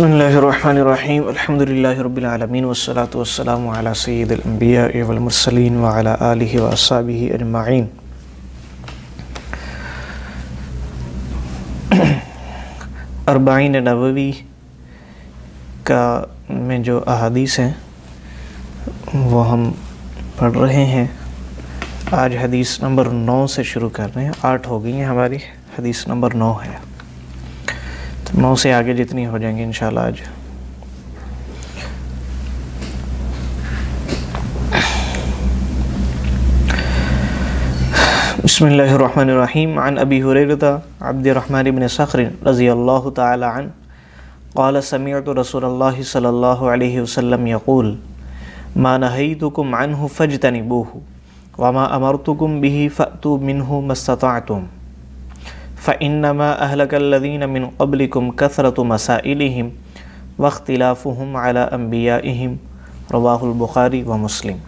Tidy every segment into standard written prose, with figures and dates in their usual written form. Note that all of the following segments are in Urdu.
بسم اللہ الرحمن الرحیم الحمد للہ رب العالمین والصلاة والسلام علی سید الانبیاء والمرسلین وعلی آلہ واصحابہ اجمعین۔ اربعین نووی کا میں جو احادیث ہیں وہ ہم پڑھ رہے ہیں۔ آج حدیث نمبر 9 سے شروع کر رہے ہیں۔ 8 ہو گئی ہیں ہماری، حدیث نمبر 9 ہے، 9 سے آگے جتنی ہو جائیں گے انشاءاللہ آج۔ بسم اللہ الرحمن الرحیم۔ عن ابی ہریرۃ عبد الرحمن بن صخر رضی اللہ تعالی عنہ قال سمعت رسول اللہ صلی اللہ علیہ وسلم یقول ما نہیتکم عنہ فاجتنبوہ وما امرتکم بہ فأتوا منہ ما استطعتم فإنما أهلك الذين من قبلكم كثرة مسائلهم واختلافهم على أنبيائهم رواه البخاری ومسلم۔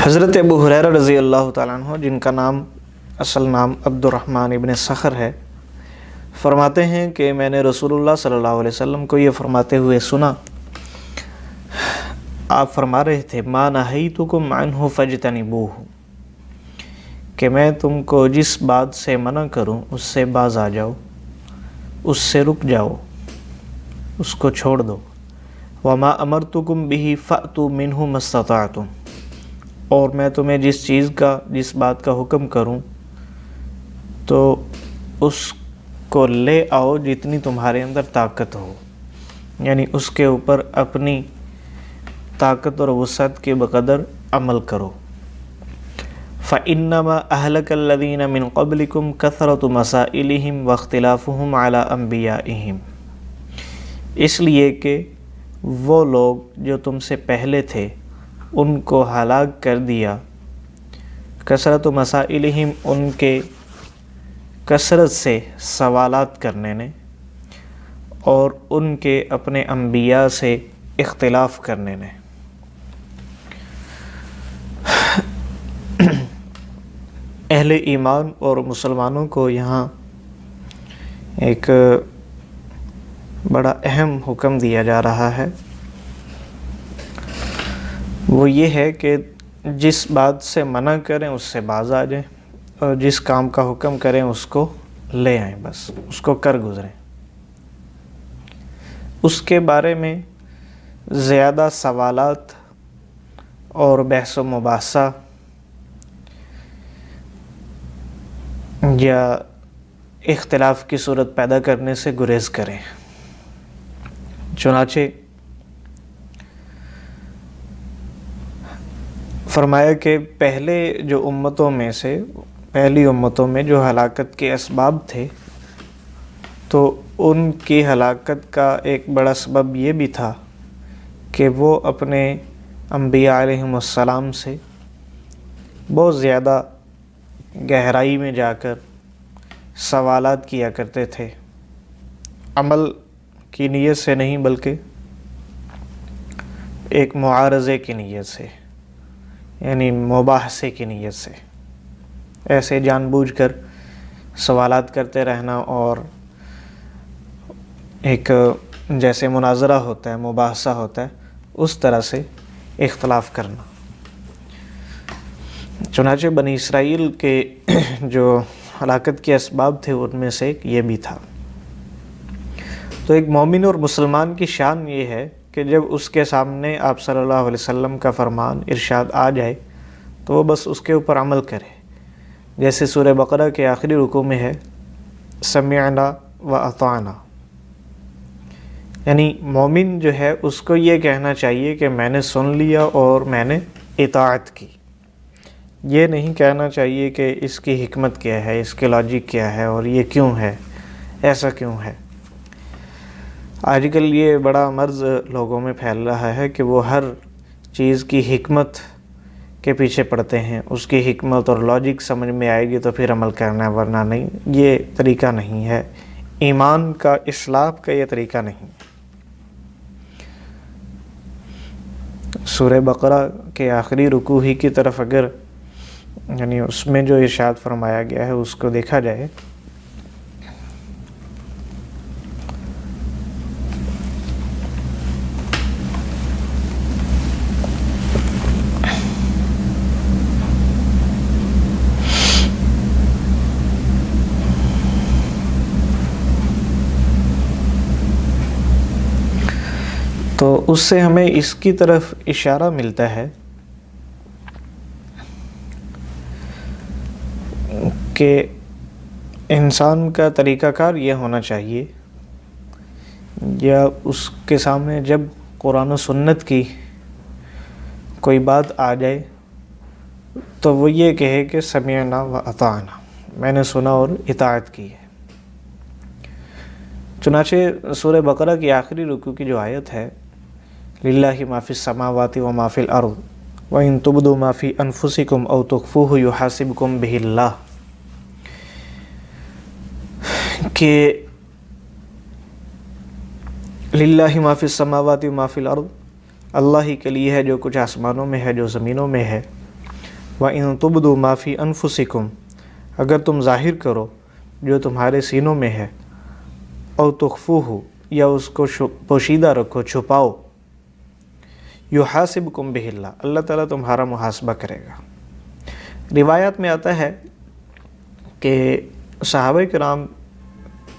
حضرت ابو ہریرہ رضی اللہ تعالیٰ عنہ، جن کا نام اصل نام عبد الرحمن ابن صخر ہے، فرماتے ہیں کہ میں نے رسول اللہ صلی اللہ علیہ وسلم کو یہ فرماتے ہوئے سنا۔ آپ فرما رہے تھے ما نہیتکم عنہ فاجتنبوہ، کہ میں تم کو جس بات سے منع کروں اس سے باز آ جاؤ، اس سے رک جاؤ، اس کو چھوڑ دو۔ وما امرتکم بہ فأتوا منہ ما استطعتم، اور میں تمہیں جس بات کا حکم کروں تو اس کو لے آؤ جتنی تمہارے اندر طاقت ہو، یعنی اس کے اوپر اپنی طاقت اور وسعت کے بقدر عمل کرو۔ فإنما أهلك الذين من قبلكم كثرة مسائلهم واختلافهم على أنبيائهم، اس لیے کہ وہ لوگ جو تم سے پہلے تھے ان کو ہلاک کر دیا، کثرت مسائلہم، ان کے کثرت سے سوالات کرنے نے، اور ان کے اپنے انبیاء سے اختلاف کرنے نے۔ اہل ایمان اور مسلمانوں کو یہاں ایک بڑا اہم حکم دیا جا رہا ہے، وہ یہ ہے کہ جس بات سے منع کریں اس سے باز آ جائیں، اور جس کام کا حکم کریں اس کو لے آئیں، بس اس کو کر گزریں۔ اس کے بارے میں زیادہ سوالات اور بحث و مباحثہ یا اختلاف کی صورت پیدا کرنے سے گریز کریں۔ چنانچہ فرمایا کہ پہلی امتوں میں جو ہلاکت کے اسباب تھے، تو ان کی ہلاکت کا ایک بڑا سبب یہ بھی تھا کہ وہ اپنے انبیاء علیہم السلام سے بہت زیادہ گہرائی میں جا کر سوالات کیا کرتے تھے، عمل کی نیت سے نہیں بلکہ ایک معارضے کی نیت سے، یعنی مباحثے کی نیت سے، ایسے جان بوجھ کر سوالات کرتے رہنا، اور ایک جیسے مناظرہ ہوتا ہے، مباحثہ ہوتا ہے، اس طرح سے اختلاف کرنا۔ چنانچہ بنی اسرائیل کے جو ہلاکت کے اسباب تھے ان میں سے ایک یہ بھی تھا۔ تو ایک مومن اور مسلمان کی شان یہ ہے کہ جب اس کے سامنے آپ صلی اللہ علیہ وسلم کا فرمان ارشاد آ جائے تو وہ بس اس کے اوپر عمل کرے، جیسے سورہ بقرہ کے آخری رکوع میں ہے سمعنا و اطعنا، یعنی مومن جو ہے اس کو یہ کہنا چاہیے کہ میں نے سن لیا اور میں نے اطاعت کی۔ یہ نہیں کہنا چاہیے کہ اس کی حکمت کیا ہے، اس کے لاجک کیا ہے، اور یہ کیوں ہے، ایسا کیوں ہے۔ آج کل یہ بڑا مرض لوگوں میں پھیل رہا ہے کہ وہ ہر چیز کی حکمت کے پیچھے پڑتے ہیں، اس کی حکمت اور لاجک سمجھ میں آئے گی تو پھر عمل کرنا ہے، ورنہ نہیں. یہ طریقہ نہیں ہے ایمان کا، اصلاح کا یہ طریقہ نہیں. سورہ بقرہ کے آخری رکوع ہی کی طرف اگر یعنی اس میں جو ارشاد فرمایا گیا ہے اس کو دیکھا جائے تو اس سے ہمیں اس کی طرف اشارہ ملتا ہے کہ انسان کا طریقہ کار یہ ہونا چاہیے، یا اس کے سامنے جب قرآن و سنت کی کوئی بات آ جائے تو وہ یہ کہے کہ سمعنا و اطعنا، میں نے سنا اور اطاعت کی ہے. چنانچہ سورہ بقرہ کی آخری رکوع کی جو آیت ہے، للہ ما فی السماوات و ما فی الارض وَإِن تُبْدُوا مَا فِي أَنفُسِكُمْ أَوْ تُخْفُوهُ يُحَاسِبْكُمْ بِهِ اللَّهُ، کہ للہ ما فی السماوات و ما فی الارض، اللہ ہی کے لیے ہے جو کچھ آسمانوں میں ہے جو زمینوں میں ہے. وَإِن تُبْدُوا مَا فِي أَنفُسِكُمْ، اگر تم ظاہر کرو جو تمہارے سینوں میں ہے، او تخفوہ، یا اس کو پوشیدہ رکھو، چھپاؤ، یحاسبکم بہ اللہ، اللہ تعالیٰ تمہارا محاسبہ کرے گا. روایات میں آتا ہے کہ صحابہ کرام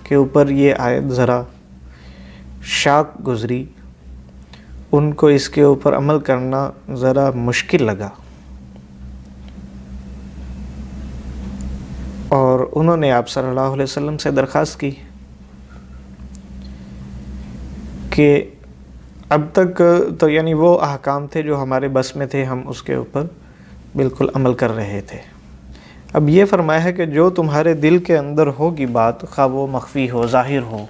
کے اوپر یہ آیت ذرا شاق گزری، ان کو اس کے اوپر عمل کرنا ذرا مشکل لگا، اور انہوں نے آپ صلی اللہ علیہ وسلم سے درخواست کی کہ اب تک تو یعنی وہ احکام تھے جو ہمارے بس میں تھے، ہم اس کے اوپر بالکل عمل کر رہے تھے. اب یہ فرمایا ہے کہ جو تمہارے دل کے اندر ہوگی بات، خواہ وہ مخفی ہو ظاہر ہو،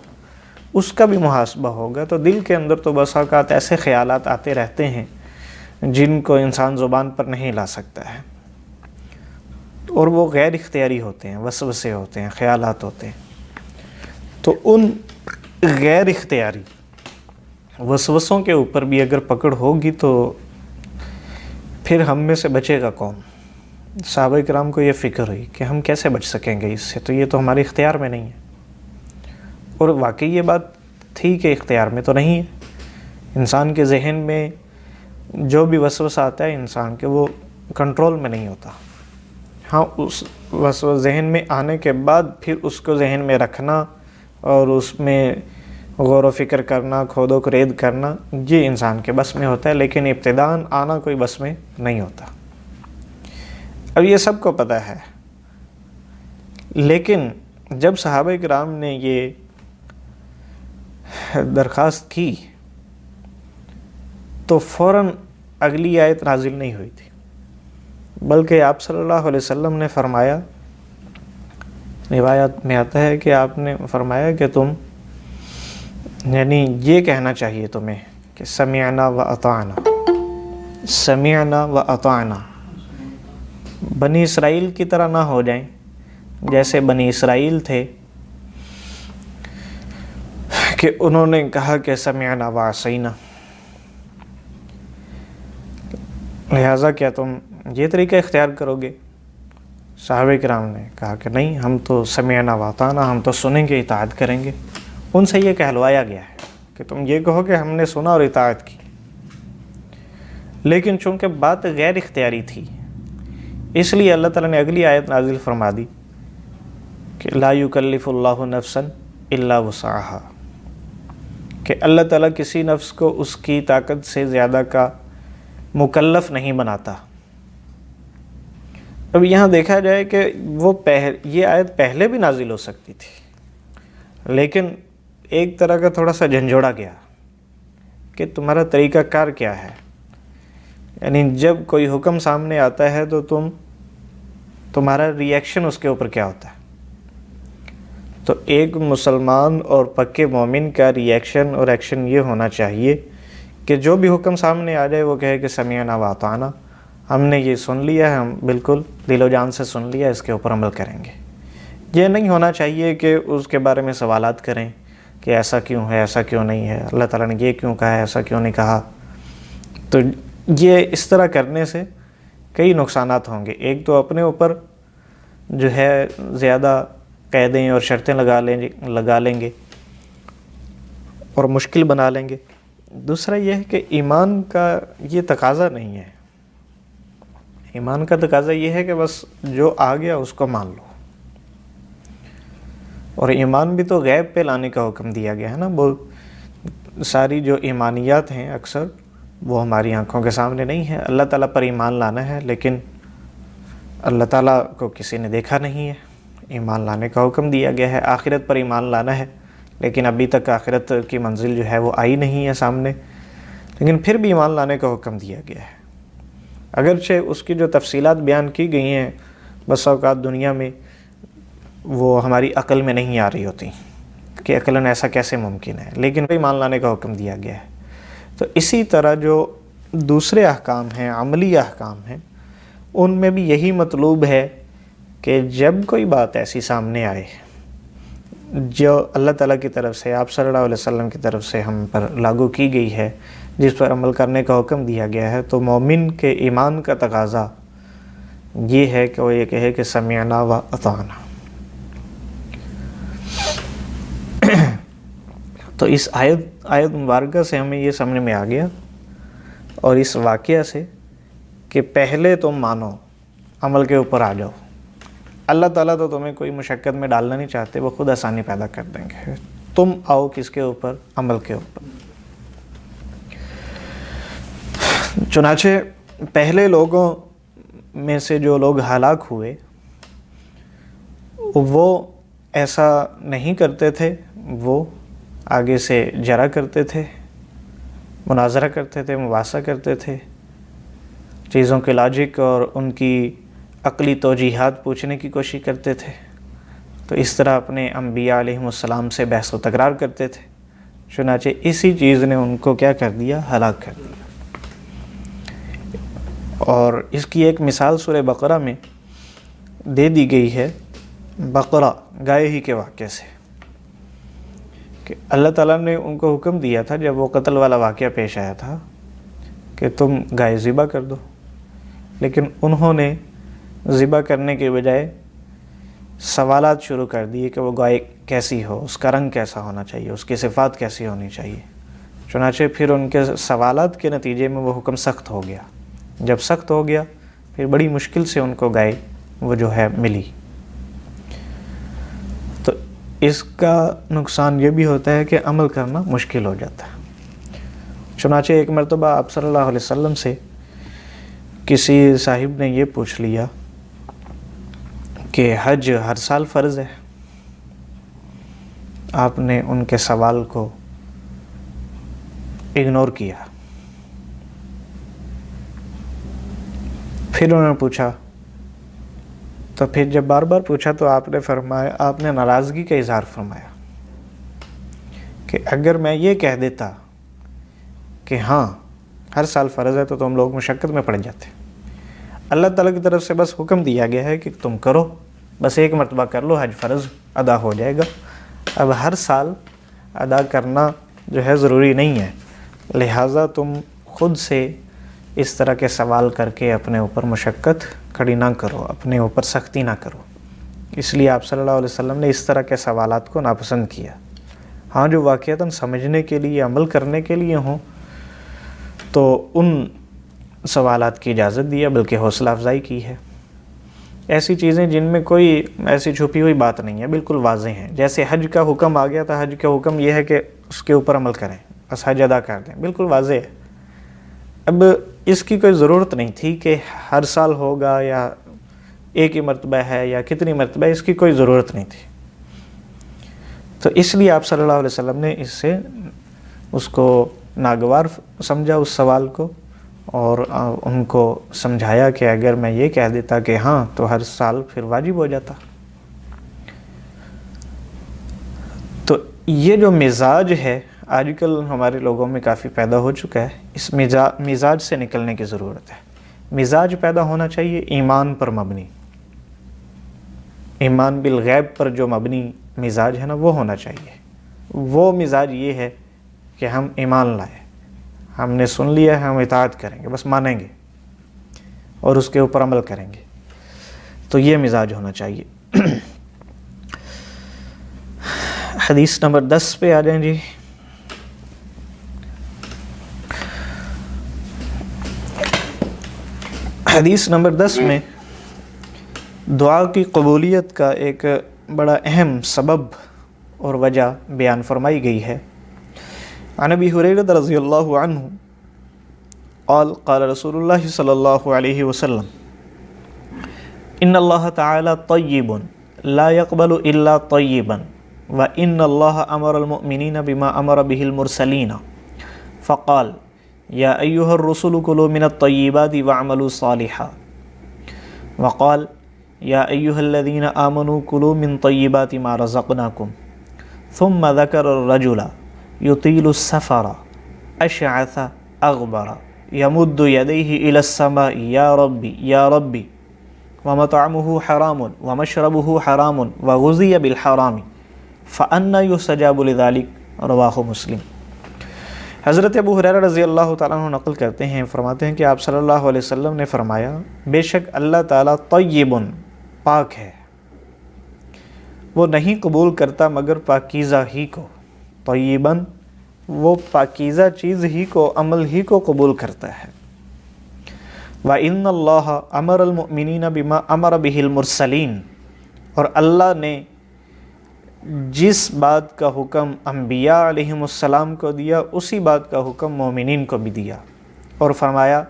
اس کا بھی محاسبہ ہوگا. تو دل کے اندر تو بس اوقات ایسے خیالات آتے رہتے ہیں جن کو انسان زبان پر نہیں لا سکتا ہے، اور وہ غیر اختیاری ہوتے ہیں، وسوسے ہوتے ہیں، خیالات ہوتے ہیں. تو ان غیر اختیاری وسوسوں کے اوپر بھی اگر پکڑ ہوگی تو پھر ہم میں سے بچے گا کون؟ صحابہ کرام کو یہ فکر ہوئی کہ ہم کیسے بچ سکیں گے اس سے، تو یہ تو ہمارے اختیار میں نہیں ہے. اور واقعی یہ بات تھی کہ اختیار میں تو نہیں ہے. انسان کے ذہن میں جو بھی وسوسہ آتا ہے انسان کے، وہ کنٹرول میں نہیں ہوتا. ہاں، اس وسوسہ ذہن میں آنے کے بعد پھر اس کو ذہن میں رکھنا اور اس میں غور و فکر کرنا، کھود و کرید کرنا، یہ انسان کے بس میں ہوتا ہے، لیکن ابتداً آنا کوئی بس میں نہیں ہوتا. اب یہ سب کو پتہ ہے، لیکن جب صحابہ کرام نے یہ درخواست کی تو فوراً اگلی آیت نازل نہیں ہوئی تھی، بلکہ آپ صلی اللہ علیہ وسلم نے فرمایا، روایت میں آتا ہے کہ آپ نے فرمایا کہ تم یعنی یہ کہنا چاہیے تمہیں کہ سمعنا و اطعنا، سمعنا و اطعنا. بنی اسرائیل کی طرح نہ ہو جائیں جیسے بنی اسرائیل تھے کہ انہوں نے کہا کہ سمعنا و عصینا. لہٰذا کیا تم یہ طریقہ اختیار کرو گے؟ صحابہ کرام نے کہا کہ نہیں، ہم تو سمعنا و اطعنا، ہم تو سنیں گے، اطاعت کریں گے. ان سے یہ کہلوایا گیا ہے کہ تم یہ کہو کہ ہم نے سنا اور اطاعت کی. لیکن چونکہ بات غیر اختیاری تھی، اس لیے اللہ تعالیٰ نے اگلی آیت نازل فرما دی کہ لا یکلف اللہ نفسا الا وسعها، کہ اللہ تعالیٰ کسی نفس کو اس کی طاقت سے زیادہ کا مکلف نہیں بناتا. اب یہاں دیکھا جائے کہ یہ آیت پہلے بھی نازل ہو سکتی تھی، لیکن ایک طرح کا تھوڑا سا جھنجھوڑا گیا کہ تمہارا طریقہ کار کیا ہے. یعنی جب کوئی حکم سامنے آتا ہے تو تمہارا ری ایکشن اس کے اوپر کیا ہوتا ہے. تو ایک مسلمان اور پکے مومن کا ری ایکشن اور ایکشن یہ ہونا چاہیے کہ جو بھی حکم سامنے آ جائے وہ کہے کہ سمعنا و اطعنا، ہم نے یہ سن لیا ہے، ہم بالکل دل و جان سے سن لیا، اس کے اوپر عمل کریں گے۔ یہ نہیں ہونا چاہیے کہ اس کے بارے میں سوالات کریں کہ ایسا کیوں ہے، ایسا کیوں نہیں ہے، اللہ تعالیٰ نے یہ کیوں کہا ہے، ایسا کیوں نہیں کہا۔ تو یہ اس طرح کرنے سے کئی نقصانات ہوں گے۔ ایک تو اپنے اوپر جو ہے زیادہ قیدیں اور شرطیں لگا لیں گے اور مشکل بنا لیں گے۔ دوسرا یہ ہے کہ ایمان کا یہ تقاضا نہیں ہے۔ ایمان کا تقاضا یہ ہے کہ بس جو آ گیا اس کو مان لو، اور ایمان بھی تو غیب پہ لانے کا حکم دیا گیا ہے نا۔ وہ ساری جو ایمانیات ہیں اکثر وہ ہماری آنکھوں کے سامنے نہیں ہے۔ اللہ تعالیٰ پر ایمان لانا ہے، لیکن اللہ تعالیٰ کو کسی نے دیکھا نہیں ہے، ایمان لانے کا حکم دیا گیا ہے۔ آخرت پر ایمان لانا ہے، لیکن ابھی تک آخرت کی منزل جو ہے وہ آئی نہیں ہے سامنے، لیکن پھر بھی ایمان لانے کا حکم دیا گیا ہے۔ اگرچہ اس کی جو تفصیلات بیان کی گئی ہیں بس اوقات دنیا میں وہ ہماری عقل میں نہیں آ رہی ہوتی کہ عقلاً ایسا کیسے ممکن ہے، لیکن ایمان لانے کا حکم دیا گیا ہے۔ تو اسی طرح جو دوسرے احکام ہیں، عملی احکام ہیں، ان میں بھی یہی مطلوب ہے کہ جب کوئی بات ایسی سامنے آئے جو اللہ تعالیٰ کی طرف سے، آپ صلی اللہ علیہ وسلم کی طرف سے ہم پر لاگو کی گئی ہے، جس پر عمل کرنے کا حکم دیا گیا ہے، تو مومن کے ایمان کا تقاضا یہ ہے کہ وہ یہ کہے کہ سمعنا و اطعنا۔ تو اس آیت مبارکہ سے ہمیں یہ سمجھ میں آ گیا، اور اس واقعہ سے، کہ پہلے تم مانو، عمل کے اوپر آ جاؤ۔ اللہ تعالیٰ تو تمہیں کوئی مشقت میں ڈالنا نہیں چاہتے، وہ خود آسانی پیدا کر دیں گے۔ تم آؤ کس کے اوپر؟ عمل کے اوپر۔ چنانچہ پہلے لوگوں میں سے جو لوگ ہلاک ہوئے وہ ایسا نہیں کرتے تھے، وہ آگے سے جرا کرتے تھے، مناظرہ کرتے تھے، مباحثہ کرتے تھے، چیزوں کے لاجک اور ان کی عقلی توجیحات پوچھنے کی کوشش کرتے تھے۔ تو اس طرح اپنے انبیاء علیہم السلام سے بحث و تکرار کرتے تھے۔ چنانچہ اسی چیز نے ان کو کیا کر دیا؟ ہلاک کر دیا۔ اور اس کی ایک مثال سورہ بقرہ میں دے دی گئی ہے، بقرہ گائے ہی کے واقعے سے، کہ اللہ تعالیٰ نے ان کو حکم دیا تھا جب وہ قتل والا واقعہ پیش آیا تھا کہ تم گائے ذبح کر دو، لیکن انہوں نے ذبح کرنے کے بجائے سوالات شروع کر دیے کہ وہ گائے کیسی ہو، اس کا رنگ کیسا ہونا چاہیے، اس کی صفات کیسی ہونی چاہیے۔ چنانچہ پھر ان کے سوالات کے نتیجے میں وہ حکم سخت ہو گیا۔ جب سخت ہو گیا پھر بڑی مشکل سے ان کو گائے وہ جو ہے ملی۔ تو اس کا نقصان یہ بھی ہوتا ہے کہ عمل کرنا مشکل ہو جاتا ہے۔ چنانچہ ایک مرتبہ آپ صلی اللہ علیہ وسلم سے کسی صاحب نے یہ پوچھ لیا کہ حج ہر سال فرض ہے۔ آپ نے ان کے سوال کو اگنور کیا۔ پھر انہوں نے پوچھا، تو پھر جب بار بار پوچھا تو آپ نے ناراضگی کا اظہار فرمایا کہ اگر میں یہ کہہ دیتا کہ ہاں ہر سال فرض ہے تو تم لوگ مشقت میں پڑ جاتے۔ اللہ تعالیٰ کی طرف سے بس حکم دیا گیا ہے کہ تم کرو، بس ایک مرتبہ کر لو، حج فرض ادا ہو جائے گا۔ اب ہر سال ادا کرنا جو ہے ضروری نہیں ہے، لہٰذا تم خود سے اس طرح کے سوال کر کے اپنے اوپر مشقت کھڑی نہ کرو، اپنے اوپر سختی نہ کرو۔ اس لیے آپ صلی اللہ علیہ وسلم نے اس طرح کے سوالات کو ناپسند کیا۔ ہاں جو واقعتاً سمجھنے کے لیے، عمل کرنے کے لیے ہوں تو ان سوالات کی اجازت دی ہے، بلکہ حوصلہ افزائی کی ہے۔ ایسی چیزیں جن میں کوئی ایسی چھپی ہوئی بات نہیں ہے، بالکل واضح ہیں، جیسے حج کا حکم آ گیا تھا، حج کا حکم یہ ہے کہ اس کے اوپر عمل کریں، بس حج ادا کر دیں، بالکل واضح ہے۔ اب اس کی کوئی ضرورت نہیں تھی کہ ہر سال ہوگا یا ایک ہی مرتبہ ہے یا کتنی مرتبہ، اس کی کوئی ضرورت نہیں تھی۔ تو اس لیے آپ صلی اللہ علیہ وسلم نے اس کو ناگوار سمجھا اس سوال کو، اور ان کو سمجھایا کہ اگر میں یہ کہہ دیتا کہ ہاں تو ہر سال پھر واجب ہو جاتا۔ تو یہ جو مزاج ہے آج کل ہمارے لوگوں میں کافی پیدا ہو چکا ہے، اس مزاج سے نکلنے کی ضرورت ہے۔ مزاج پیدا ہونا چاہیے ایمان پر مبنی، ایمان بالغیب پر جو مبنی مزاج ہے نا وہ ہونا چاہیے۔ وہ مزاج یہ ہے کہ ہم ایمان لائے، ہم نے سن لیا ہے، ہم اطاعت کریں گے، بس مانیں گے اور اس کے اوپر عمل کریں گے، تو یہ مزاج ہونا چاہیے۔ حدیث نمبر 10 پہ آ جائیں جی۔ حدیث نمبر 10 میں دعا کی قبولیت کا ایک بڑا اہم سبب اور وجہ بیان فرمائی گئی ہے۔ عن ابی ہریرہ رضی اللہ عنہ قال قال رسول اللہ صلی اللہ علیہ وسلم ان اللہ تعالی طیب لا يقبل الا طیبا وان اللہ امر المؤمنین بما امر به المرسلین فقال یا ایھا الرسل کلوا من الطیبات واعملوا صالحا وقال یا ایھا الذین آمنوا کلوا من طیبات ما رزقناکم ثم ذکر الرجل یطیل السفر اشعث اغبر یمد یدیہ الی السماء یا ربی یا ربی ومطعمه حرام ومشربه حرام وغذی بالحرام فأنى يستجاب لذلك رواہ مسلم۔ حضرت ابو ہریرہ رضی اللہ تعالیٰ عنہ نقل کرتے ہیں، فرماتے ہیں کہ آپ صلی اللہ علیہ وسلم نے فرمایا بے شک اللہ تعالیٰ طیب پاک ہے، وہ نہیں قبول کرتا مگر پاکیزہ ہی کو، طیباً وہ پاکیزہ چیز ہی کو، عمل ہی کو قبول کرتا ہے۔ وَإِنَّ اللَّهَ أَمَرَ الْمُؤْمِنِينَ بِمَا أَمَرَ بِهِ الْمُرْسَلِينَ، اور اللہ نے جس بات کا حکم انبیاء علیہم السلام کو دیا اسی بات کا حکم مومنین کو بھی دیا، اور فرمایا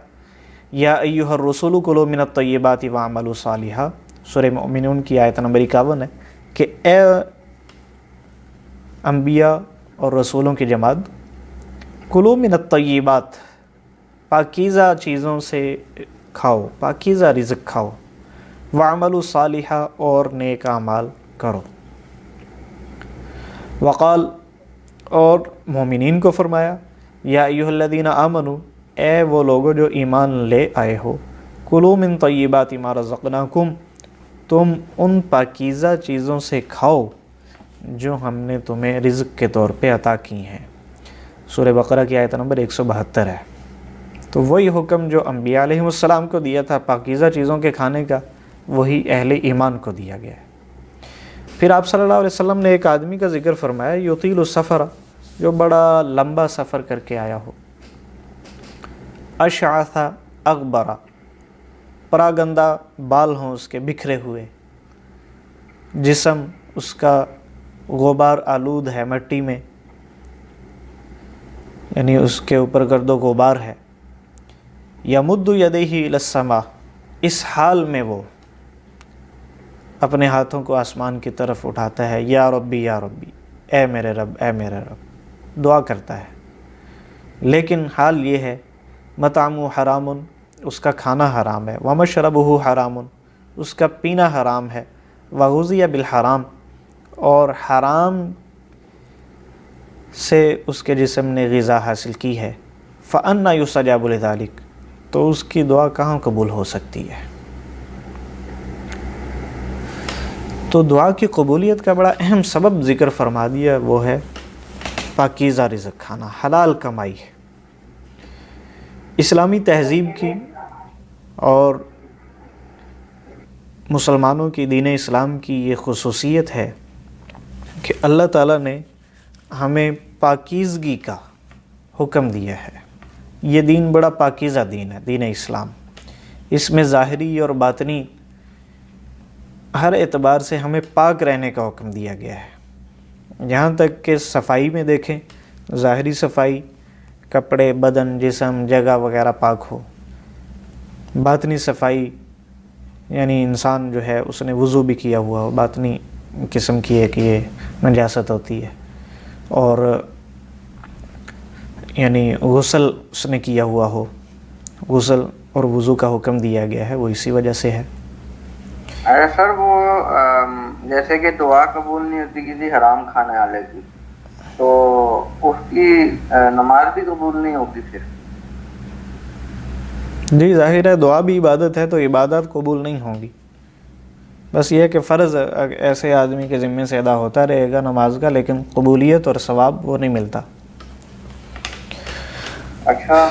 یا ایھا الرسل کلوا من الطیبات واعملوا صالحا۔ سورہ مومنون کی آیت نمبر 51 ہے کہ اے انبیاء اور رسولوں کی جماعت، کلوا من الطیبات، پاکیزہ چیزوں سے کھاؤ، پاکیزہ رزق کھاؤ، واعملوا صالحا اور نیک اعمال کرو۔ وقال اور مومنین کو فرمایا یا ایھا الذین آمنوا، اے وہ لوگوں جو ایمان لے آئے ہو، کلوا من طیبات ما رزقناکم، تم ان پاکیزہ چیزوں سے کھاؤ جو ہم نے تمہیں رزق کے طور پہ عطا کی ہیں۔ سورہ بقرہ کی آیت نمبر 172 ہے۔ تو وہی حکم جو انبیاء علیہ السلام کو دیا تھا پاکیزہ چیزوں کے کھانے کا، وہی اہل ایمان کو دیا گیا ہے۔ پھر آپ صلی اللہ علیہ وسلم نے ایک آدمی کا ذکر فرمایا یطیل السفر، جو بڑا لمبا سفر کر کے آیا ہو، اشعث اغبر، پراگندہ بال ہوں اس کے بکھرے ہوئے، جسم اس کا غبار آلود ہے مٹی میں، یعنی اس کے اوپر گرد و غبار ہے، یمد یدیہ الی السماء، اس حال میں وہ اپنے ہاتھوں کو آسمان کی طرف اٹھاتا ہے، یا ربی یا ربی، اے میرے رب اے میرے رب، دعا کرتا ہے، لیکن حال یہ ہے مطعمہ حرام، اس کا کھانا حرام ہے، ومشربہ حرام، اس کا پینا حرام ہے، وغذی بالحرام، اور حرام سے اس کے جسم نے غذا حاصل کی ہے، فأنى يستجاب لذلك، تو اس کی دعا کہاں قبول ہو سکتی ہے؟ تو دعا کی قبولیت کا بڑا اہم سبب ذکر فرما دیا، وہ ہے پاکیزہ رزق کھانا، حلال کمائی۔ اسلامی تہذیب کی اور مسلمانوں کی، دین اسلام کی یہ خصوصیت ہے کہ اللہ تعالیٰ نے ہمیں پاکیزگی کا حکم دیا ہے۔ یہ دین بڑا پاکیزہ دین ہے، دین اسلام۔ اس میں ظاہری اور باطنی ہر اعتبار سے ہمیں پاک رہنے کا حکم دیا گیا ہے۔ یہاں تک کہ صفائی میں دیکھیں، ظاہری صفائی، کپڑے، بدن، جسم، جگہ وغیرہ پاک ہو، باطنی صفائی یعنی انسان جو ہے اس نے وضو بھی کیا ہوا ہو، باطنی قسم کی ہے کہ یہ نجاست ہوتی ہے، اور یعنی غسل اس نے کیا ہوا ہو، غسل اور وضو کا حکم دیا گیا ہے، وہ اسی وجہ سے ہے۔ سر وہ جیسے کہ دعا قبول نہیں ہوتی کسی حرام کھانے والے کی، تو اس کی نماز بھی قبول نہیں ہوگی پھر؟ جی ظاہر ہے دعا بھی عبادت ہے، تو عبادات قبول نہیں ہوں گی. بس یہ ہے کہ فرض ایسے آدمی کے ذمے سے ادا ہوتا رہے گا نماز کا، لیکن قبولیت اور ثواب وہ نہیں ملتا. اچھا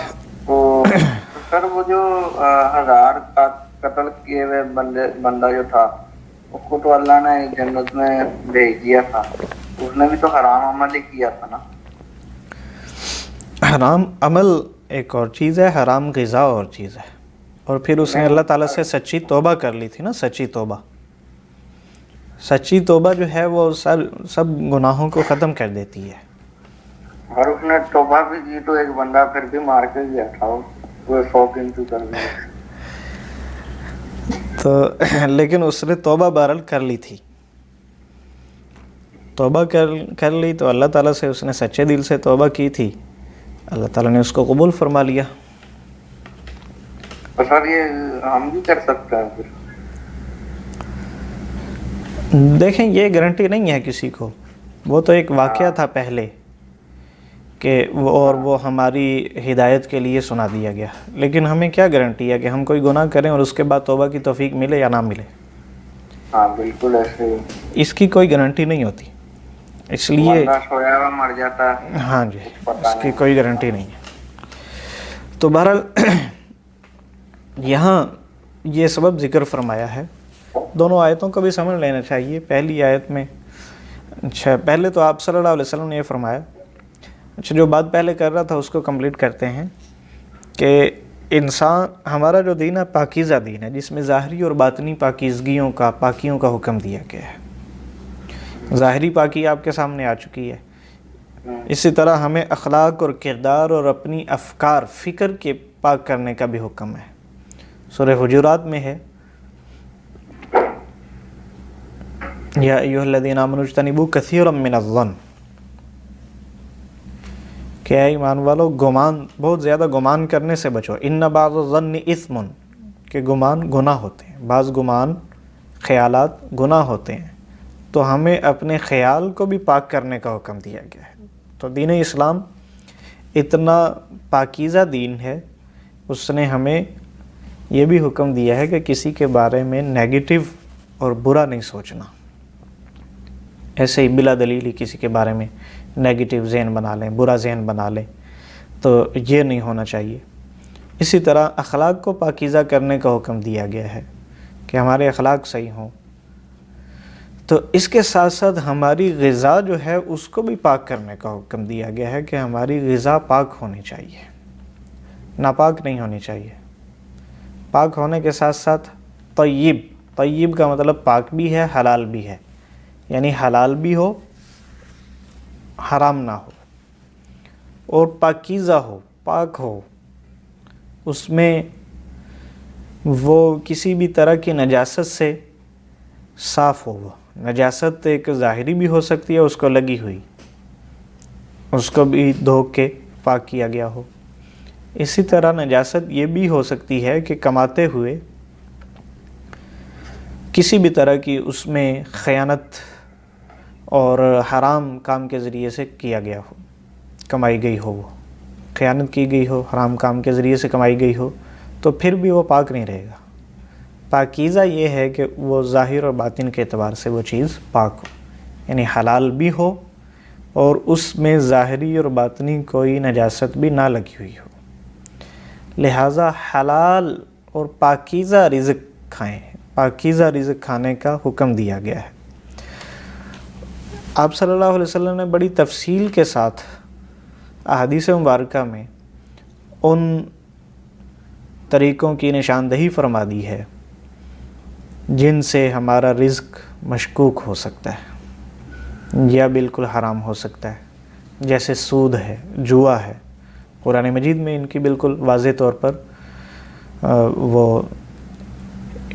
تو سر وہ جو 1000 قتل کیے ہوئے بندہ جو تھا، اس کو تو اللہ نے جنت میں بھیج دیا تھا، اس نے بھی تو حرام عمل ہی کیا تھا نا. حرام عمل ایک اور چیز ہے، حرام غذا اور چیز ہے. اور پھر اس نے اللہ تعالیٰ سے سچی توبہ کر لی تھی نا. سچی توبہ جو ہے وہ سب گناہوں کو ختم کر دیتی ہے. اور اس نے توبہ بھی کی تو ایک بندہ پھر بھی مار کے گیا تھا، وہ 100 گنتی کر دیا. تو لیکن اس نے توبہ بہرحال کر لی تھی. توبہ کر لی تو اللہ تعالیٰ سے اس نے سچے دل سے توبہ کی تھی، اللہ تعالیٰ نے اس کو قبول فرما لیا. تو سر یہ ہم بھی کر سکتے ہیں پھر؟ دیکھیں یہ گارنٹی نہیں ہے کسی کو. وہ تو ایک واقعہ تھا پہلے کہ وہ ہماری ہدایت کے لیے سنا دیا گیا، لیکن ہمیں کیا گارنٹی ہے کہ ہم کوئی گناہ کریں اور اس کے بعد توبہ کی توفیق ملے یا نہ ملے. ہاں بالکل ایسے ہی. اس کی کوئی گارنٹی نہیں ہوتی، اس لیے بندہ سویا ہوا مر جاتا ہے. ہاں جی، اس کی کوئی گارنٹی نہیں ہے. تو بہرحال یہاں یہ سبب ذکر فرمایا ہے. دونوں آیتوں کو بھی سمجھ لینا چاہیے. پہلی آیت میں پہلے تو آپ صلی اللہ علیہ وسلم نے یہ فرمایا. جو بات پہلے کر رہا تھا اس کو کمپلیٹ کرتے ہیں کہ انسان، ہمارا جو دین ہے پاکیزہ دین ہے، جس میں ظاہری اور باطنی پاکیزگیوں پاکیوں کا حکم دیا گیا ہے. ظاہری پاکی آپ کے سامنے آ چکی ہے. اسی طرح ہمیں اخلاق اور کردار اور اپنی افکار، فکر کے پاک کرنے کا بھی حکم ہے. سورہ حجرات میں ہے، یا ایھا الذین آمنوا اجتنبوا کثیرا من الظن، کہ اے ایمان والو بہت زیادہ گمان کرنے سے بچو. ان بعض الظن اثم، کہ گمان گناہ ہوتے ہیں. بعض گمان، خیالات گناہ ہوتے ہیں. تو ہمیں اپنے خیال کو بھی پاک کرنے کا حکم دیا گیا ہے. تو دین اسلام اتنا پاکیزہ دین ہے، اس نے ہمیں یہ بھی حکم دیا ہے کہ کسی کے بارے میں نیگیٹو اور برا نہیں سوچنا. ایسے ہی بلا دلیل ہی کسی کے بارے میں نیگیٹو ذہن بنا لیں، برا ذہن بنا لیں، تو یہ نہیں ہونا چاہیے. اسی طرح اخلاق کو پاکیزہ کرنے کا حکم دیا گیا ہے کہ ہمارے اخلاق صحیح ہوں. تو اس کے ساتھ ساتھ ہماری غذا جو ہے اس کو بھی پاک کرنے کا حکم دیا گیا ہے کہ ہماری غذا پاک ہونی چاہیے، ناپاک نہیں ہونی چاہیے. پاک ہونے کے ساتھ ساتھ طیب کا مطلب پاک بھی ہے، حلال بھی ہے. یعنی حلال بھی ہو، حرام نہ ہو، اور پاکیزہ ہو، پاک ہو. اس میں وہ کسی بھی طرح کی نجاست سے صاف ہو. وہ نجاست ایک ظاہری بھی ہو سکتی ہے، اس کو لگی ہوئی، اس کو بھی دھو کے پاک کیا گیا ہو. اسی طرح نجاست یہ بھی ہو سکتی ہے کہ کماتے ہوئے کسی بھی طرح کی اس میں خیانت اور حرام کام کے ذریعے سے کیا گیا ہو، کمائی گئی ہو، وہ خیانت کی گئی ہو، حرام کام کے ذریعے سے کمائی گئی ہو، تو پھر بھی وہ پاک نہیں رہے گا. پاکیزہ یہ ہے کہ وہ ظاہر اور باطن کے اعتبار سے وہ چیز پاک ہو، یعنی حلال بھی ہو اور اس میں ظاہری اور باطنی کوئی نجاست بھی نہ لگی ہوئی ہو. لہٰذا حلال اور پاکیزہ رزق کھائیں. پاکیزہ رزق کھانے کا حکم دیا گیا ہے. آپ صلی اللہ علیہ وسلم نے بڑی تفصیل کے ساتھ احادیث مبارکہ میں ان طریقوں کی نشاندہی فرما دی ہے جن سے ہمارا رزق مشکوک ہو سکتا ہے یا بالکل حرام ہو سکتا ہے. جیسے سود ہے، جوا ہے. قرآن مجید میں ان کی بالکل واضح طور پر وہ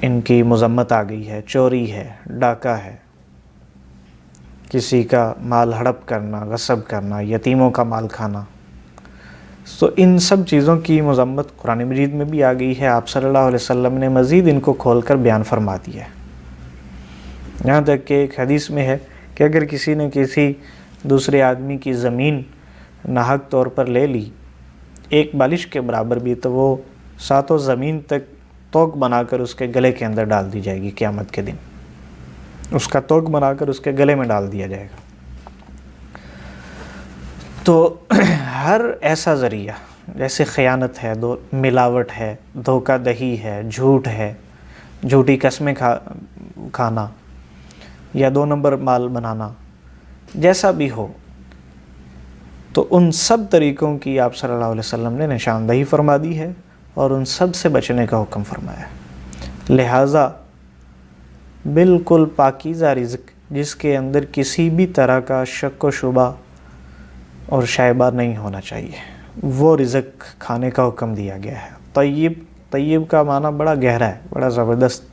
ان کی مذمت آ گئی ہے. چوری ہے، ڈاکہ ہے، کسی کا مال ہڑپ کرنا، غصب کرنا، یتیموں کا مال کھانا. تو ان سب چیزوں کی مذمت قرآن مجید میں بھی آ گئی ہے. آپ صلی اللہ علیہ وسلم نے مزید ان کو کھول کر بیان فرما دیا ہے. یہاں تک کہ ایک حدیث میں ہے کہ اگر کسی نے کسی دوسرے آدمی کی زمین ناحق طور پر لے لی، ایک بالش کے برابر بھی، تو وہ ساتوں زمین تک توق بنا کر اس کے گلے کے اندر ڈال دی جائے گی قیامت کے دن. اس کا توق بنا کر اس کے گلے میں ڈال دیا جائے گا. تو ہر ایسا ذریعہ جیسے خیانت ہے، ملاوٹ ہے، دھوکہ دہی ہے، جھوٹ ہے، جھوٹی قسمیں کھانا یا 2 نمبر مال بنانا، جیسا بھی ہو، تو ان سب طریقوں کی آپ صلی اللہ علیہ وسلم نے نشاندہی فرما دی ہے اور ان سب سے بچنے کا حکم فرمایا ہے. لہٰذا بالکل پاکیزہ رزق جس کے اندر کسی بھی طرح کا شک و شبہ اور شائبہ نہیں ہونا چاہیے، وہ رزق کھانے کا حکم دیا گیا ہے. طیب کا معنی بڑا گہرا ہے، بڑا زبردست،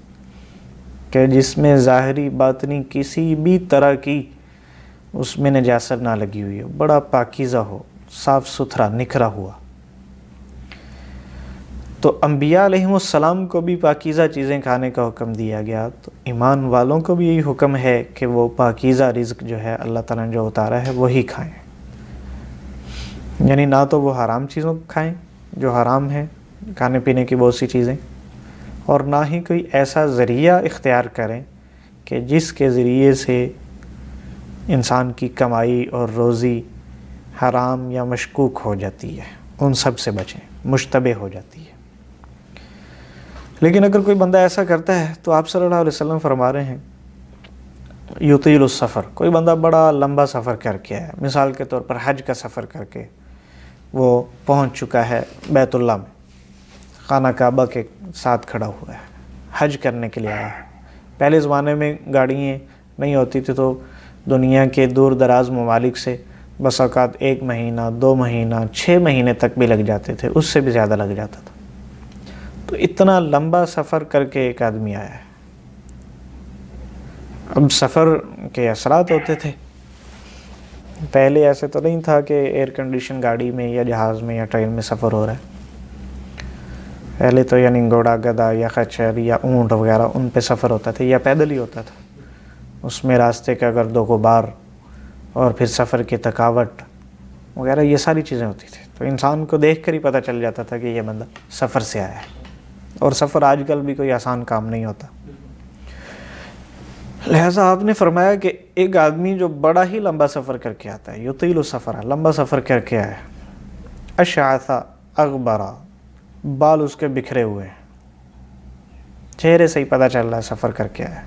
کہ جس میں ظاہری باطنی کسی بھی طرح کی اس میں نجاست نہ لگی ہوئی ہو، بڑا پاکیزہ ہو، صاف ستھرا نکھرا ہوا. تو انبیاء علیہم السلام کو بھی پاکیزہ چیزیں کھانے کا حکم دیا گیا، تو ایمان والوں کو بھی یہی حکم ہے کہ وہ پاکیزہ رزق جو ہے اللہ تعالیٰ نے جو اتارا ہے وہی کھائیں. یعنی نہ تو وہ حرام چیزوں کو کھائیں جو حرام ہیں، کھانے پینے کی بہت سی چیزیں، اور نہ ہی کوئی ایسا ذریعہ اختیار کریں کہ جس کے ذریعے سے انسان کی کمائی اور روزی حرام یا مشکوک ہو جاتی ہے. ان سب سے بچیں، مشتبہ ہو جاتی ہے. لیکن اگر کوئی بندہ ایسا کرتا ہے تو آپ صلی اللہ علیہ وسلم فرما رہے ہیں یطیل السفر، کوئی بندہ بڑا لمبا سفر کر کے ہے، مثال کے طور پر حج کا سفر کر کے وہ پہنچ چکا ہے بیت اللہ میں، خانہ کعبہ کے ساتھ کھڑا ہوا ہے، حج کرنے کے لیے آیا ہے. پہلے زمانے میں گاڑیاں نہیں ہوتی تھی تو دنیا کے دور دراز ممالک سے بس اوقات 1 مہینہ 2 مہینہ 6 مہینے تک بھی لگ جاتے تھے، اس سے بھی زیادہ لگ جاتا تھا. تو اتنا لمبا سفر کر کے ایک آدمی آیا ہے. اب سفر کے اثرات ہوتے تھے، پہلے ایسے تو نہیں تھا کہ ایئر کنڈیشن گاڑی میں یا جہاز میں یا ٹرین میں سفر ہو رہا ہے. پہلے تو یعنی گھوڑا گدھا یا خچر یا اونٹ وغیرہ ان پہ سفر ہوتا تھا یا پیدل ہی ہوتا تھا. اس میں راستے کا گرد و غبار اور پھر سفر کی تھکاوٹ وغیرہ یہ ساری چیزیں ہوتی تھیں. تو انسان کو دیکھ کر ہی پتہ چل جاتا تھا کہ یہ بندہ سفر سے آیا ہے. اور سفر آج کل بھی کوئی آسان کام نہیں ہوتا. لہٰذا آپ نے فرمایا کہ ایک آدمی جو بڑا ہی لمبا سفر کر کے آتا ہے، یطیل السفر، لمبا سفر کر کے آیا، اشعث اغبرا، بال اس کے بکھرے ہوئے ہیں، چہرے سے ہی پتہ چل رہا ہے سفر کر کے آیا،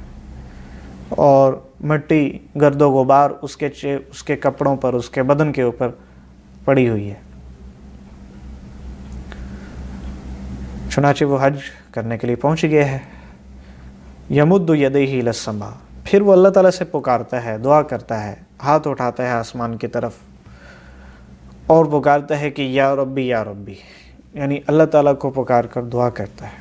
اور مٹی گرد و غبار اس کے کپڑوں پر، اس کے بدن کے اوپر پڑی ہوئی ہے. چنانچہ وہ حج کرنے کے لیے پہنچ گیا ہے. یمد یدیہ الی السماء، پھر وہ اللہ تعالیٰ سے پکارتا ہے، دعا کرتا ہے، ہاتھ اٹھاتا ہے آسمان کی طرف اور پکارتا ہے کہ یا ربی یا ربی، یعنی اللہ تعالیٰ کو پکار کر دعا کرتا ہے.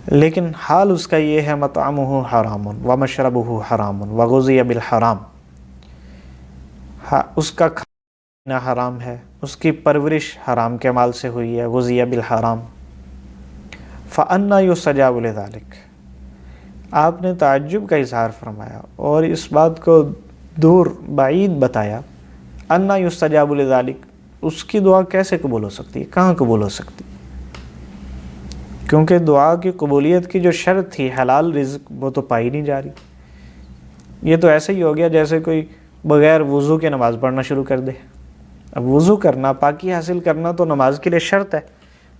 لیکن حال اس کا یہ ہے مطعمہ حرام ومشربہ حرام وغذی بالحرام، اس کا کھانا حرام ہے، اس کی پرورش حرام کے مال سے ہوئی ہے، غذی بالحرام. فأنی یستجاب لذلک، آپ نے تعجب کا اظہار فرمایا اور اس بات کو دور بعید بتایا. انا یستجاب لذلک، اس کی دعا کیسے قبول ہو سکتی ہے، کہاں قبول ہو سکتی ہے؟ کیونکہ دعا کی قبولیت کی جو شرط تھی حلال رزق، وہ تو پائی نہیں جا رہی. یہ تو ایسے ہی ہو گیا جیسے کوئی بغیر وضو کے نماز پڑھنا شروع کر دے. اب وضو کرنا، پاکی حاصل کرنا تو نماز کے لیے شرط ہے.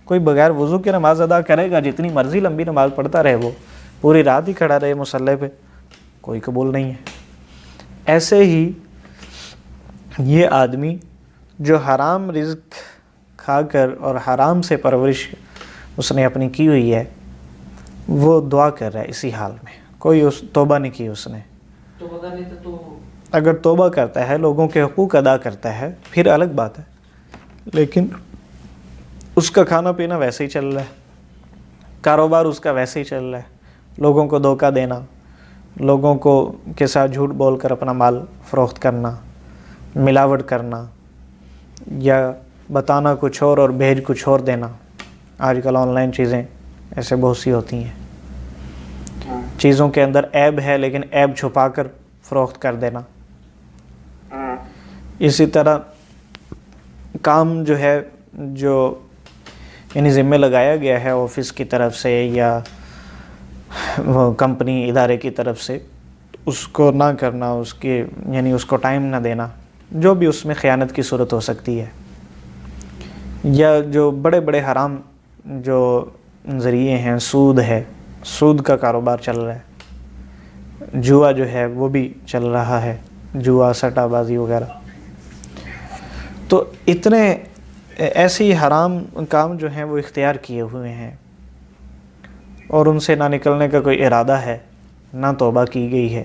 کوئی بغیر وضو کے نماز ادا کرے گا، جتنی مرضی لمبی نماز پڑھتا رہے، وہ پوری رات ہی کھڑا رہے مصلی پہ، کوئی قبول نہیں ہے. ایسے ہی یہ آدمی جو حرام رزق کھا کر اور حرام سے پرورش اس نے اپنی کی ہوئی ہے، وہ دعا کر رہا ہے اسی حال میں. کوئی توبہ نہیں کی اس نے. اگر توبہ کرتا ہے، لوگوں کے حقوق ادا کرتا ہے، پھر الگ بات ہے. لیکن اس کا کھانا پینا ویسے ہی چل رہا ہے، کاروبار اس کا ویسے ہی چل رہا ہے، لوگوں کو دھوکہ دینا، لوگوں کو کے ساتھ جھوٹ بول کر اپنا مال فروخت کرنا، ملاوٹ کرنا، یا بتانا کچھ اور بھیج کچھ اور دینا. آج کل آن لائن چیزیں ایسے بہت سی ہوتی ہیں، چیزوں کے اندر عیب ہے لیکن عیب چھپا کر فروخت کر دینا. اسی طرح کام جو ہے، جو یعنی ذمہ لگایا گیا ہے آفس کی طرف سے یا وہ کمپنی ادارے کی طرف سے، اس کو نہ کرنا، اس کے یعنی اس کو ٹائم نہ دینا، جو بھی اس میں خیانت کی صورت ہو سکتی ہے، یا جو بڑے بڑے حرام جو ذریعے ہیں، سود ہے، سود کا کاروبار چل رہا ہے، جوا جو ہے وہ بھی چل رہا ہے، جوا سٹا بازی وغیرہ، تو اتنے ایسی حرام کام جو ہیں وہ اختیار کیے ہوئے ہیں اور ان سے نہ نکلنے کا کوئی ارادہ ہے، نہ توبہ کی گئی ہے،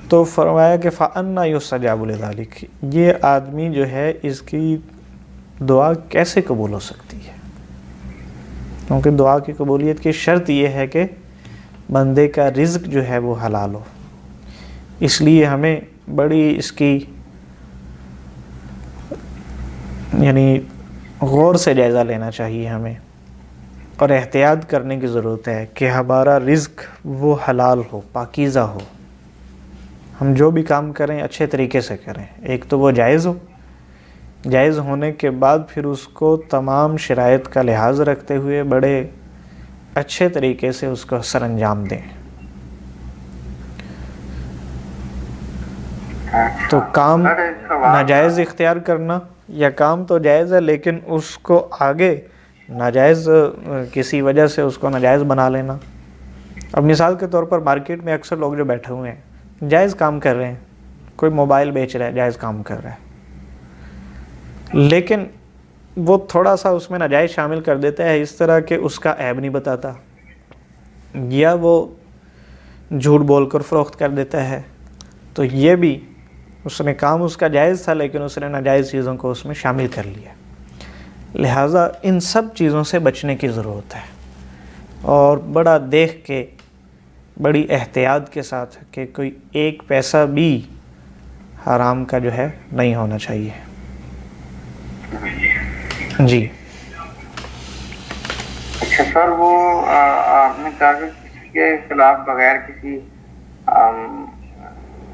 تو فرمایا کہ فَأَنَّا يُسْتَجَابُ لِذَلِكَ، یہ آدمی جو ہے اس کی دعا کیسے قبول ہو سکتی ہے؟ کیونکہ دعا کی قبولیت کی شرط یہ ہے کہ بندے کا رزق جو ہے وہ حلال ہو. اس لیے ہمیں بڑی اس کی یعنی غور سے جائزہ لینا چاہیے ہمیں، اور احتیاط کرنے کی ضرورت ہے کہ ہمارا رزق وہ حلال ہو، پاکیزہ ہو. ہم جو بھی کام کریں اچھے طریقے سے کریں. ایک تو وہ جائز ہو، جائز ہونے کے بعد پھر اس کو تمام شرائط کا لحاظ رکھتے ہوئے بڑے اچھے طریقے سے اس کو سر انجام دیں. تو کام ناجائز اختیار کرنا یا کام تو جائز ہے لیکن اس کو آگے ناجائز کسی وجہ سے اس کو ناجائز بنا لینا. اب مثال کے طور پر مارکیٹ میں اکثر لوگ جو بیٹھے ہوئے ہیں جائز کام کر رہے ہیں، کوئی موبائل بیچ رہا ہے جائز کام کر رہا ہے، لیکن وہ تھوڑا سا اس میں ناجائز شامل کر دیتا ہے اس طرح کہ اس کا عیب نہیں بتاتا، یا وہ جھوٹ بول کر فروخت کر دیتا ہے، تو یہ بھی اس نے کام اس کا جائز تھا لیکن اس نے ناجائز چیزوں کو اس میں شامل کر لیا. لہٰذا ان سب چیزوں سے بچنے کی ضرورت ہے، اور بڑا دیکھ کے بڑی احتیاط کے ساتھ کہ کوئی ایک پیسہ بھی حرام کا جو ہے نہیں ہونا چاہیے. جی اچھا سر، وہ آپ نے کہا کہ کسی کے خلاف بغیر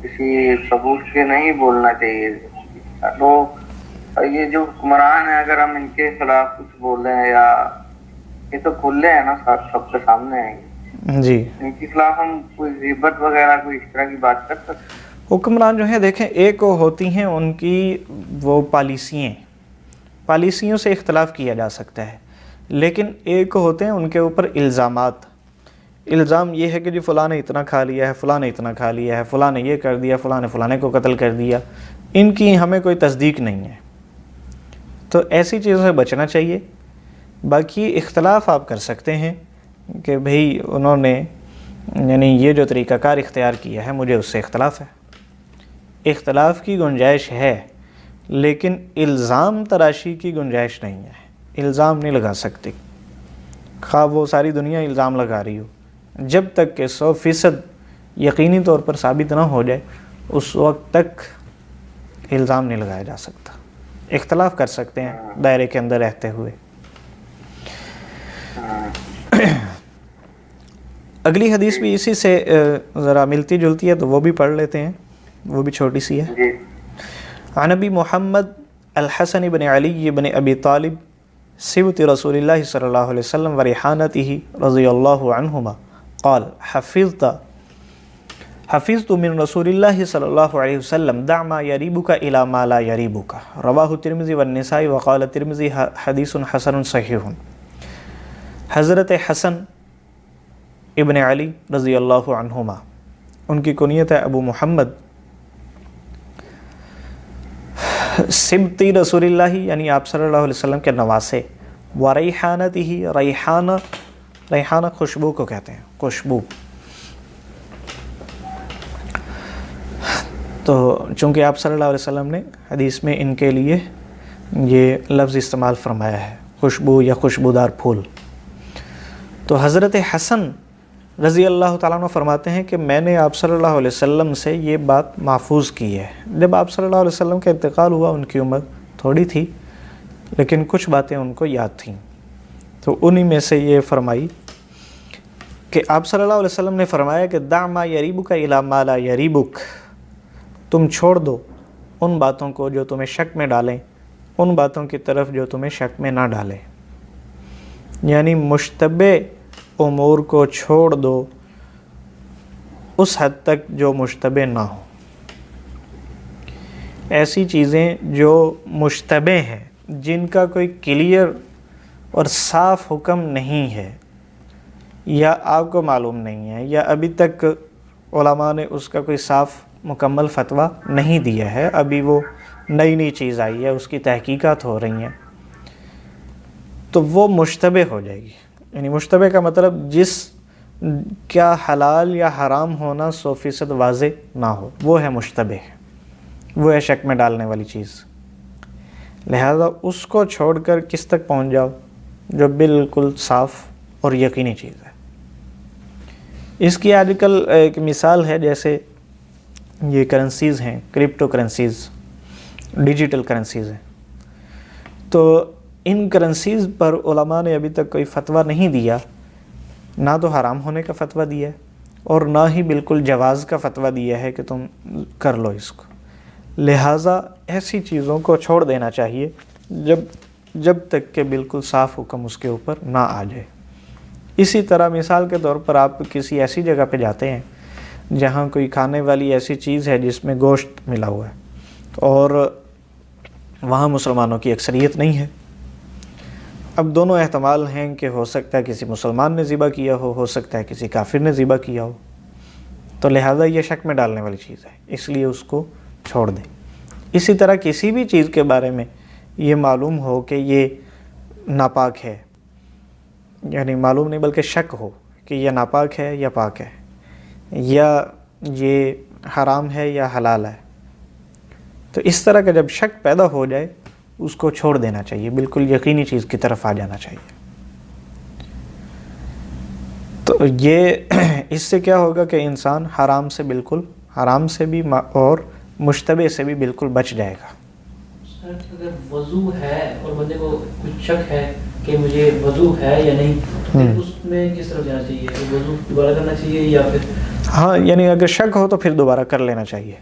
کسی ثبوت کے نہیں بولنا چاہیے. تو یہ جو حکمران ہیں اگر ہم ان کے خلاف کچھ بول رہے ہیں، یا یہ تو کھلے ہیں نا سب کے سامنے ہیں جی، ان کے خلاف ہم کوئی غیبت وغیرہ کوئی اس طرح کی بات کر سکتے ہیں؟ حکمران جو ہیں دیکھیں، ایک ہوتی ہیں ان کی وہ پالیسیوں سے اختلاف کیا جا سکتا ہے، لیکن ایک ہوتے ہیں ان کے اوپر الزامات. الزام یہ ہے کہ جی فلاں نے اتنا کھا لیا ہے، فلاں نے اتنا کھا لیا ہے، فلاں نے یہ کر دیا، فلاں نے فلاں کو قتل کر دیا، ان کی ہمیں کوئی تصدیق نہیں ہے. تو ایسی چیزوں سے بچنا چاہیے. باقی اختلاف آپ کر سکتے ہیں کہ بھئی انہوں نے یعنی یہ جو طریقہ کار اختیار کیا ہے مجھے اس سے اختلاف ہے، اختلاف کی گنجائش ہے، لیکن الزام تراشی کی گنجائش نہیں ہے. الزام نہیں لگا سکتے، خواہ وہ ساری دنیا الزام لگا رہی ہو، جب تک کہ 100% یقینی طور پر ثابت نہ ہو جائے اس وقت تک الزام نہیں لگایا جا سکتا. اختلاف کر سکتے ہیں دائرے کے اندر رہتے ہوئے. اگلی حدیث بھی اسی سے ذرا ملتی جلتی ہے تو وہ بھی پڑھ لیتے ہیں، وہ بھی چھوٹی سی ہے. عن ابی محمد الحسن بن علی بن ابی طالب سبط رسول اللہ صلی اللہ علیہ وسلم وریحانتہ رضی اللہ عنہما قال حفظت من رسول اللہ صلی اللہ علیہ وسلم دع ما یریبک الی ما لا یریبک رواہ ترمذی والنسائی وقال ترمذی حدیث حسن صحیح. حضرت حسن ابن علی رضی اللہ عنہما، ان کی کنیت ہے ابو محمد، سبطی رسول اللہ یعنی آپ صلی اللہ علیہ وسلم کے نواسے، وریحانتہ، ریحانہ خوشبو کو کہتے ہیں، خوشبو. تو چونکہ آپ صلی اللہ علیہ وسلم نے حدیث میں ان کے لیے یہ لفظ استعمال فرمایا ہے، خوشبو یا خوشبودار پھول. تو حضرت حسن رضی اللہ تعالیٰ عنہ فرماتے ہیں کہ میں نے آپ صلی اللہ علیہ وسلم سے یہ بات محفوظ کی ہے. جب آپ صلی اللہ علیہ وسلم کا انتقال ہوا ان کی عمر تھوڑی تھی لیکن کچھ باتیں ان کو یاد تھیں، تو انہی میں سے یہ فرمائی کہ آپ صلی اللہ علیہ وسلم نے فرمایا کہ دع ما یریبک الی ما لا یریبک، تم چھوڑ دو ان باتوں کو جو تمہیں شک میں ڈالیں ان باتوں کی طرف جو تمہیں شک میں نہ ڈالیں. یعنی مشتبہ امور کو چھوڑ دو اس حد تک جو مشتبہ نہ ہو. ایسی چیزیں جو مشتبہ ہیں، جن کا کوئی کلیئر اور صاف حکم نہیں ہے، یا آپ کو معلوم نہیں ہے، یا ابھی تک علماء نے اس کا کوئی صاف مکمل فتویٰ نہیں دیا ہے، ابھی وہ نئی چیز آئی ہے، اس کی تحقیقات ہو رہی ہیں، تو وہ مشتبہ ہو جائے گی. یعنی مشتبہ کا مطلب جس کا حلال یا حرام ہونا 100% واضح نہ ہو، وہ ہے مشتبہ، وہ ہے شک میں ڈالنے والی چیز. لہذا اس کو چھوڑ کر کس تک پہنچ جاؤ جو بالکل صاف اور یقینی چیز ہے. اس کی آج کل ایک مثال ہے، جیسے یہ کرنسیز ہیں، کرپٹو کرنسیز، ڈیجیٹل کرنسیز ہیں. تو ان کرنسیز پر علماء نے ابھی تک کوئی فتویٰ نہیں دیا، نہ تو حرام ہونے کا فتویٰ دیا ہے اور نہ ہی بالکل جواز کا فتویٰ دیا ہے کہ تم کر لو اس کو. لہٰذا ایسی چیزوں کو چھوڑ دینا چاہیے جب تک کہ بالکل صاف حکم اس کے اوپر نہ آ جائے. اسی طرح مثال کے طور پر آپ کسی ایسی جگہ پہ جاتے ہیں جہاں کوئی کھانے والی ایسی چیز ہے جس میں گوشت ملا ہوا ہے اور وہاں مسلمانوں کی اکثریت نہیں ہے. اب دونوں احتمال ہیں کہ ہو سکتا ہے کسی مسلمان نے ذبح کیا ہو سکتا ہے کسی کافر نے ذبح کیا ہو. تو لہٰذا یہ شک میں ڈالنے والی چیز ہے، اس لیے اس کو چھوڑ دیں. اسی طرح کسی بھی چیز کے بارے میں یہ معلوم ہو کہ یہ ناپاک ہے، یعنی معلوم نہیں بلکہ شک ہو کہ یہ ناپاک ہے یا پاک ہے، یا یہ حرام ہے یا حلال ہے، تو اس طرح کا جب شک پیدا ہو جائے اس کو چھوڑ دینا چاہیے، بالکل یقینی چیز کی طرف آ جانا چاہیے. تو یہ اس سے کیا ہوگا کہ انسان حرام سے بھی اور مشتبہ سے بھی بالکل بچ جائے گا. اگر وضو ہے اور بندے کو کچھ شک ہے کہ مجھے وضو ہے یا نہیں، تو پھر اس میں کس طرف جانا چاہیے؟ وضو دوبارہ کرنا چاہیے یا پھر؟ ہاں، یعنی اگر شک ہو تو پھر دوبارہ کر لینا چاہیے.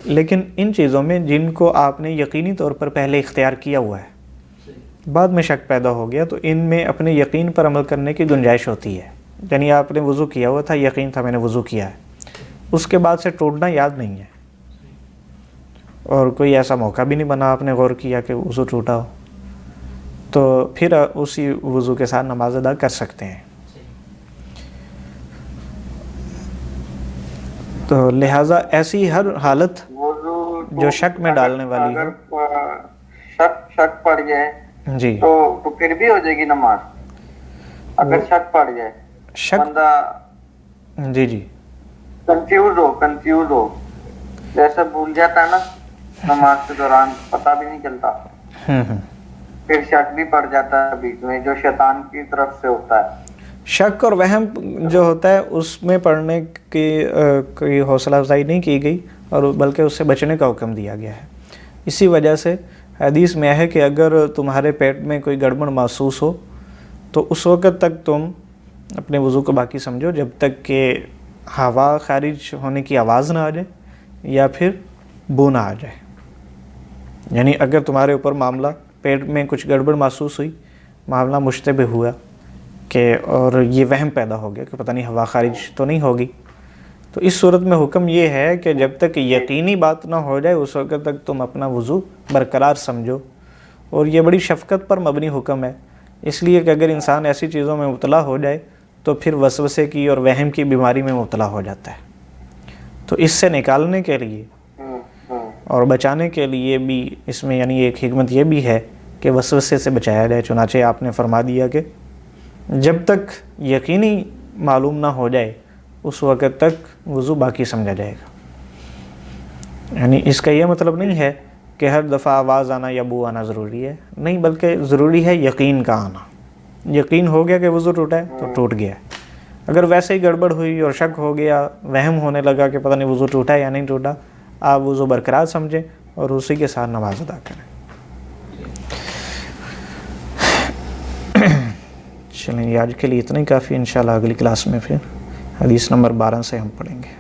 لیکن ان چیزوں میں جن کو آپ نے یقینی طور پر پہلے اختیار کیا ہوا ہے، بعد میں شک پیدا ہو گیا، تو ان میں اپنے یقین پر عمل کرنے کی گنجائش ہوتی ہے. یعنی آپ نے وضو کیا ہوا تھا، یقین تھا میں نے وضو کیا ہے، اس کے بعد سے ٹوٹنا یاد نہیں ہے اور کوئی ایسا موقع بھی نہیں بنا آپ نے غور کیا کہ وضو ٹوٹا ہو، تو پھر اسی وضو کے ساتھ نماز ادا کر سکتے ہیں. تو لہٰذا ایسی ہر حالت جو شک میں ڈالنے والی ہو، شک پڑ جائے جی تو پھر بھی ہو جائے گی نماز. اگر شک پڑ جائے، بندہ جی کنفیوز ہو جیسے بھول جاتا ہے نا نماز کے دوران، پتہ بھی نہیں چلتا، پھر شک بھی پڑ جاتا ہے بیچ میں، جو شیطان کی طرف سے ہوتا ہے. شک اور وہم جو ہوتا ہے اس میں پڑھنے کی کوئی حوصلہ افزائی نہیں کی گئی، اور بلکہ اس سے بچنے کا حکم دیا گیا ہے. اسی وجہ سے حدیث میں ہے کہ اگر تمہارے پیٹ میں کوئی گڑبڑ محسوس ہو تو اس وقت تک تم اپنے وضو کو باقی سمجھو جب تک کہ ہوا خارج ہونے کی آواز نہ آ جائے یا پھر بو نہ آ جائے. یعنی اگر تمہارے اوپر معاملہ پیٹ میں کچھ گڑبڑ محسوس ہوئی، معاملہ مشتبہ ہوا کہ اور یہ وہم پیدا ہو گیا کہ پتہ نہیں ہوا خارج تو نہیں ہوگی، تو اس صورت میں حکم یہ ہے کہ جب تک یقینی بات نہ ہو جائے اس وقت تک تم اپنا وضو برقرار سمجھو. اور یہ بڑی شفقت پر مبنی حکم ہے، اس لیے کہ اگر انسان ایسی چیزوں میں مبتلا ہو جائے تو پھر وسوسے کی اور وہم کی بیماری میں مبتلا ہو جاتا ہے. تو اس سے نکالنے کے لیے اور بچانے کے لیے بھی اس میں یعنی ایک حکمت یہ بھی ہے کہ وسوسے سے بچایا جائے. چنانچہ آپ نے فرما دیا کہ جب تک یقینی معلوم نہ ہو جائے اس وقت تک وضو باقی سمجھا جائے گا. یعنی اس کا یہ مطلب نہیں ہے کہ ہر دفعہ آواز آنا یا بو آنا ضروری ہے، نہیں، بلکہ ضروری ہے یقین کا آنا. یقین ہو گیا کہ وضو ٹوٹا ہے تو ٹوٹ گیا. اگر ویسے ہی گڑبڑ ہوئی اور شک ہو گیا، وہم ہونے لگا کہ پتہ نہیں وضو ٹوٹا ہے یا نہیں ٹوٹا، آپ وضو برقرار سمجھیں اور اسی کے ساتھ نماز ادا کریں. چلیں، آج کے لیے اتنا ہی کافی. انشاءاللہ اگلی کلاس میں پھر حدیث نمبر 12 سے ہم پڑھیں گے.